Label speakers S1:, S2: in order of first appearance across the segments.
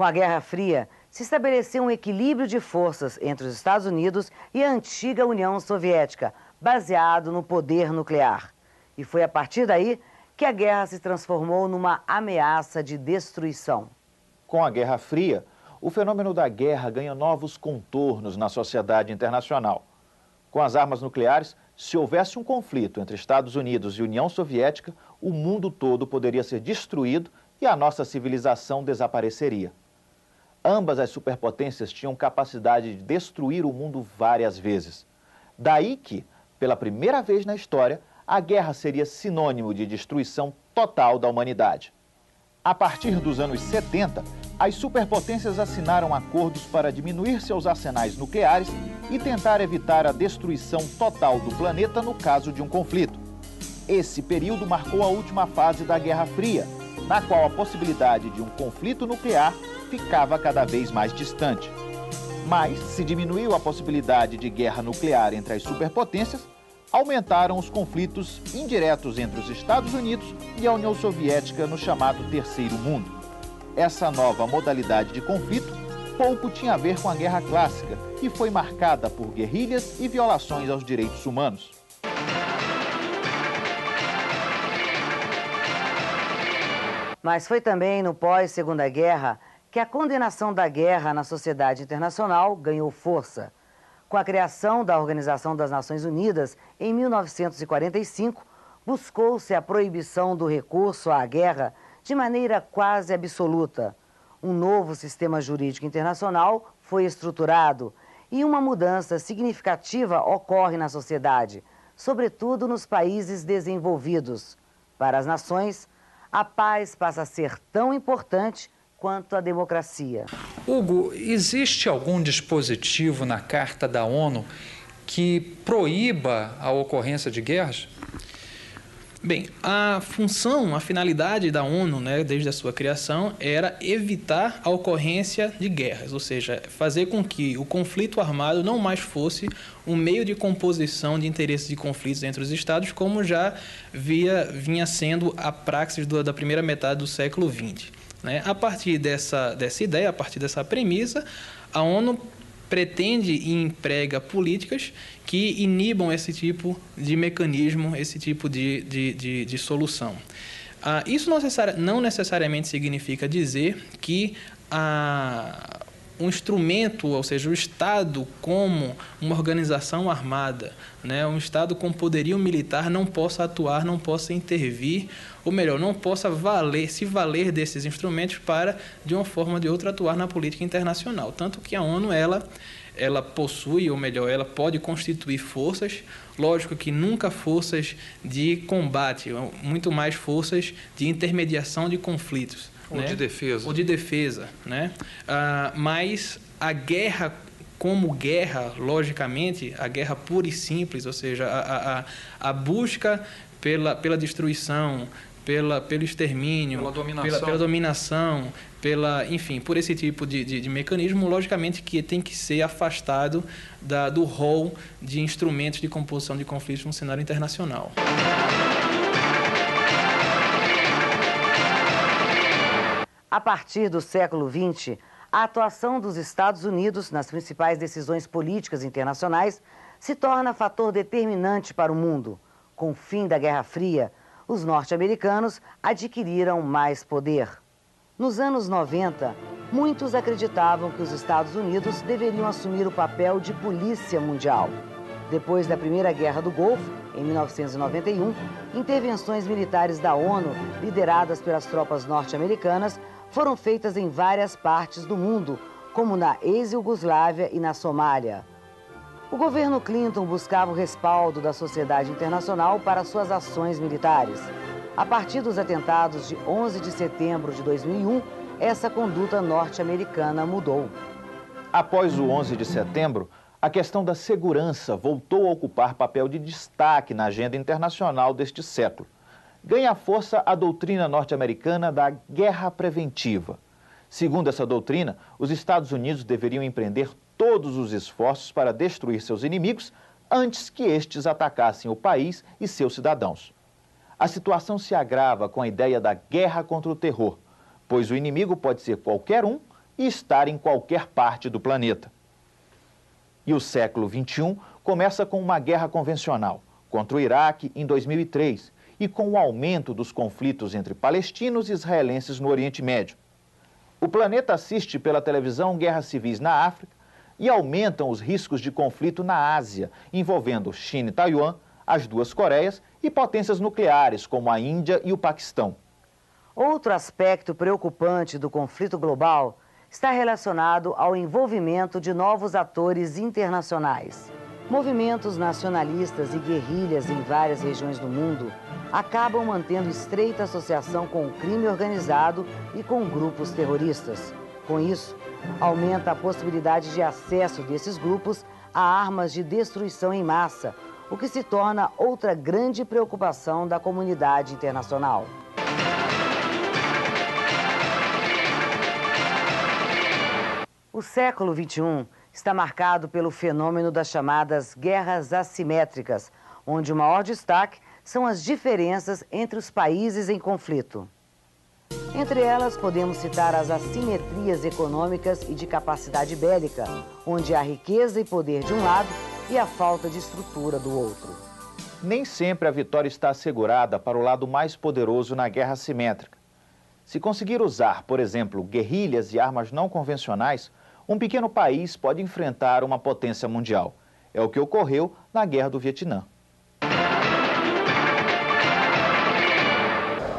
S1: a Guerra Fria, se estabeleceu um equilíbrio de forças entre os Estados Unidos e a antiga União Soviética, baseado no poder nuclear. E foi a partir daí que a guerra se transformou numa ameaça de destruição.
S2: Com a Guerra Fria, o fenômeno da guerra ganha novos contornos na sociedade internacional. Com as armas nucleares, se houvesse um conflito entre Estados Unidos e União Soviética, o mundo todo poderia ser destruído e a nossa civilização desapareceria. Ambas as superpotências tinham capacidade de destruir o mundo várias vezes. Daí que, pela primeira vez na história, a guerra seria sinônimo de destruição total da humanidade. A partir dos anos 70, as superpotências assinaram acordos para diminuir seus arsenais nucleares e tentar evitar a destruição total do planeta no caso de um conflito. Esse período marcou a última fase da Guerra Fria, na qual a possibilidade de um conflito nuclear ficava cada vez mais distante. Mas, se diminuiu a possibilidade de guerra nuclear entre as superpotências, aumentaram os conflitos indiretos entre os Estados Unidos e a União Soviética no chamado Terceiro Mundo. Essa nova modalidade de conflito pouco tinha a ver com a Guerra Clássica e foi marcada por guerrilhas e violações aos direitos humanos.
S1: Mas foi também no pós-Segunda Guerra que a condenação da guerra na sociedade internacional ganhou força. Com a criação da Organização das Nações Unidas, em 1945, buscou-se a proibição do recurso à guerra de maneira quase absoluta. Um novo sistema jurídico internacional foi estruturado e uma mudança significativa ocorre na sociedade, sobretudo nos países desenvolvidos. Para as nações, a paz passa a ser tão importante quanto a democracia.
S3: Hugo, existe algum dispositivo na Carta da ONU que proíba a ocorrência de guerras? Bem, a finalidade da ONU, desde a sua criação, era evitar a ocorrência de guerras, ou seja, fazer com que o conflito armado não mais fosse um meio de composição de interesses de conflitos entre os Estados, como já vinha sendo a praxis da primeira metade do século XX. A partir dessa ideia, a partir dessa premissa, a ONU pretende e emprega políticas que inibam esse tipo de mecanismo, esse tipo de solução. Isso não necessariamente significa dizer que um instrumento, ou seja, o Estado como uma organização armada, um Estado com poderio militar não possa atuar, não possa intervir, ou melhor, não possa se valer desses instrumentos para, de uma forma ou de outra, atuar na política internacional. Tanto que a ONU, ela possui, ou melhor, ela pode constituir forças, lógico que nunca forças de combate, muito mais forças de intermediação de conflitos.
S4: Ou de defesa.
S3: Ou de defesa, mas a guerra como guerra, logicamente, a guerra pura e simples, ou seja, a busca pela destruição, pelo extermínio, pela dominação, enfim, por esse tipo de mecanismo, logicamente que tem que ser afastado do rol de instrumentos de composição de conflitos no cenário internacional.
S1: A partir do século XX, a atuação dos Estados Unidos nas principais decisões políticas internacionais se torna fator determinante para o mundo. Com o fim da Guerra Fria, os norte-americanos adquiriram mais poder. Nos anos 90, muitos acreditavam que os Estados Unidos deveriam assumir o papel de polícia mundial. Depois da Primeira Guerra do Golfo, em 1991, intervenções militares da ONU, lideradas pelas tropas norte-americanas, foram feitas em várias partes do mundo, como na ex-Iugoslávia e na Somália. O governo Clinton buscava o respaldo da sociedade internacional para suas ações militares. A partir dos atentados de 11 de setembro de 2001, essa conduta norte-americana mudou.
S2: Após o 11 de setembro, a questão da segurança voltou a ocupar papel de destaque na agenda internacional deste século. Ganha força a doutrina norte-americana da guerra preventiva. Segundo essa doutrina, os Estados Unidos deveriam empreender todos os esforços para destruir seus inimigos antes que estes atacassem o país e seus cidadãos. A situação se agrava com a ideia da guerra contra o terror, pois o inimigo pode ser qualquer um e estar em qualquer parte do planeta. E o século XXI começa com uma guerra convencional contra o Iraque em 2003 e com o aumento dos conflitos entre palestinos e israelenses no Oriente Médio. O planeta assiste pela televisão guerras civis na África e aumentam os riscos de conflito na Ásia, envolvendo China e Taiwan, as duas Coreias e potências nucleares como a Índia e o Paquistão.
S1: Outro aspecto preocupante do conflito global está relacionado ao envolvimento de novos atores internacionais. Movimentos nacionalistas e guerrilhas em várias regiões do mundo acabam mantendo estreita associação com o crime organizado e com grupos terroristas. Com isso, aumenta a possibilidade de acesso desses grupos a armas de destruição em massa, o que se torna outra grande preocupação da comunidade internacional. O século XXI está marcado pelo fenômeno das chamadas guerras assimétricas, onde o maior destaque são as diferenças entre os países em conflito. Entre elas, podemos citar as assimetrias econômicas e de capacidade bélica, onde há riqueza e poder de um lado e a falta de estrutura do outro.
S2: Nem sempre a vitória está assegurada para o lado mais poderoso na guerra assimétrica. Se conseguir usar, por exemplo, guerrilhas e armas não convencionais, um pequeno país pode enfrentar uma potência mundial. É o que ocorreu na Guerra do Vietnã.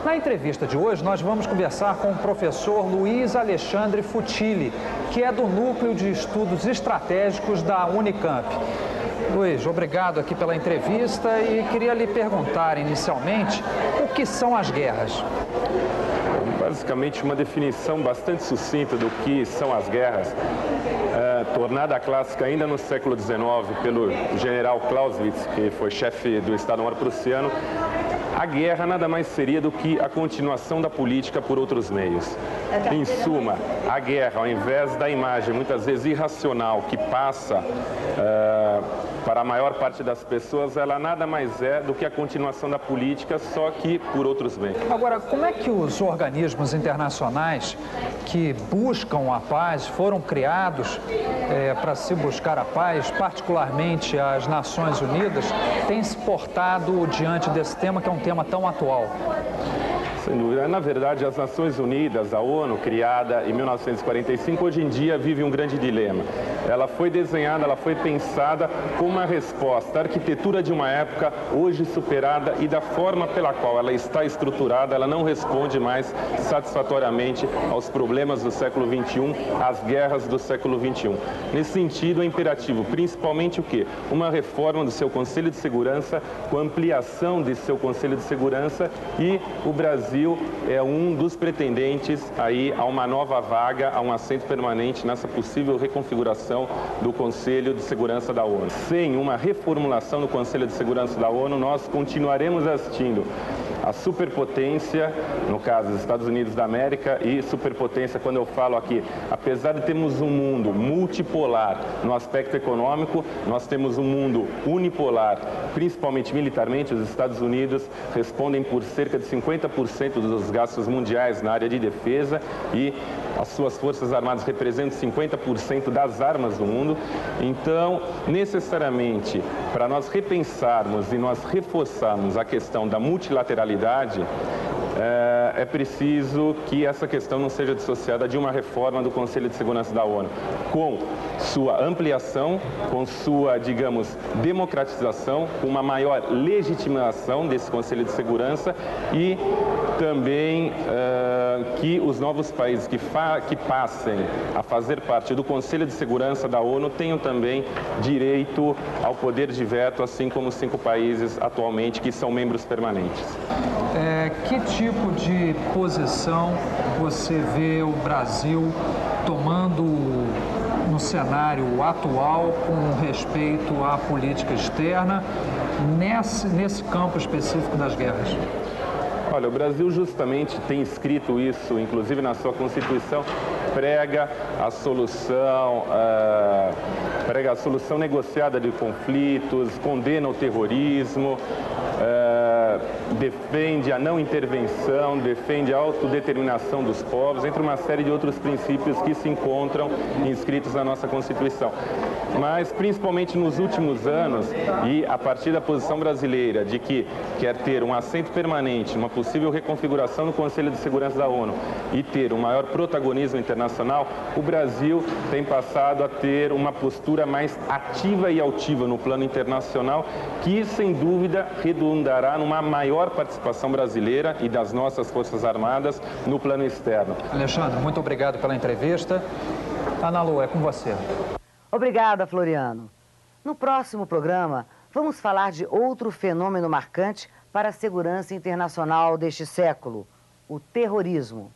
S4: Na entrevista de hoje, nós vamos conversar com o professor Luiz Alexandre Futili, que é do Núcleo de Estudos Estratégicos da Unicamp. Luiz, obrigado aqui pela entrevista e queria lhe perguntar inicialmente o que são as guerras.
S5: Basicamente, uma definição bastante sucinta do que são as guerras, tornada clássica ainda no século XIX pelo general Clausewitz, que foi chefe do Estado-Maior prussiano. A guerra nada mais seria do que a continuação da política por outros meios. Em suma, a guerra, ao invés da imagem muitas vezes irracional que passa para a maior parte das pessoas, ela nada mais é do que a continuação da política, só que por outros meios.
S4: Agora, como é que os organismos internacionais que buscam a paz foram criados para se buscar a paz, particularmente as Nações Unidas, têm se portado diante desse tema, que é um tema tão atual?
S5: Sem dúvida. Na verdade, as Nações Unidas, a ONU, criada em 1945, hoje em dia vive um grande dilema. Ela foi desenhada, ela foi pensada como uma resposta à arquitetura de uma época hoje superada e da forma pela qual ela está estruturada, ela não responde mais satisfatoriamente aos problemas do século XXI, às guerras do século XXI. Nesse sentido, é imperativo, principalmente o quê? Uma reforma do seu Conselho de Segurança, com ampliação de seu Conselho de Segurança, e o Brasil é um dos pretendentes aí a uma nova vaga, a um assento permanente nessa possível reconfiguração do Conselho de Segurança da ONU. Sem uma reformulação do Conselho de Segurança da ONU, nós continuaremos assistindo a superpotência, no caso dos Estados Unidos da América, e superpotência, quando eu falo aqui, apesar de termos um mundo multipolar no aspecto econômico, nós temos um mundo unipolar, principalmente militarmente. Os Estados Unidos respondem por cerca de 50% dos gastos mundiais na área de defesa e as suas forças armadas representam 50% das armas do mundo. Então, necessariamente, para nós repensarmos e nós reforçarmos a questão da multilateralidade, é preciso que essa questão não seja dissociada de uma reforma do Conselho de Segurança da ONU, com sua ampliação, com sua, digamos, democratização, com uma maior legitimação desse Conselho de Segurança e também que os novos países que passem a fazer parte do Conselho de Segurança da ONU tenham também direito ao poder de veto, assim como os 5 países atualmente que são membros permanentes.
S4: Que tipo de posição você vê o Brasil tomando no cenário atual com respeito à política externa nesse campo específico das guerras?
S5: Olha, o Brasil justamente tem escrito isso, inclusive na sua Constituição, prega a solução negociada de conflitos, condena o terrorismo, defende a não intervenção, defende a autodeterminação dos povos, entre uma série de outros princípios que se encontram inscritos na nossa Constituição. Mas, principalmente nos últimos anos, e a partir da posição brasileira de que quer ter um assento permanente, uma possível reconfiguração no Conselho de Segurança da ONU e ter um maior protagonismo internacional, o Brasil tem passado a ter uma postura mais ativa e altiva no plano internacional, que, sem dúvida, redundará numa maior participação brasileira e das nossas Forças Armadas no plano externo.
S4: Alexandre, muito obrigado pela entrevista. Ana Lu, é com você.
S1: Obrigada, Floriano. No próximo programa, vamos falar de outro fenômeno marcante para a segurança internacional deste século, o terrorismo.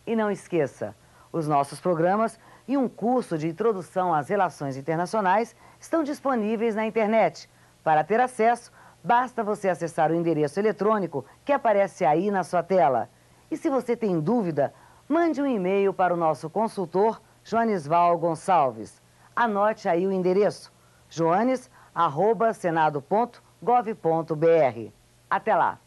S1: E não esqueça, os nossos programas e um curso de introdução às relações internacionais estão disponíveis na internet. Para ter acesso, basta você acessar o endereço eletrônico que aparece aí na sua tela. E se você tem dúvida, mande um e-mail para o nosso consultor, Joanisval Gonçalves. Anote aí o endereço, joanes@senado.gov.br. Até lá!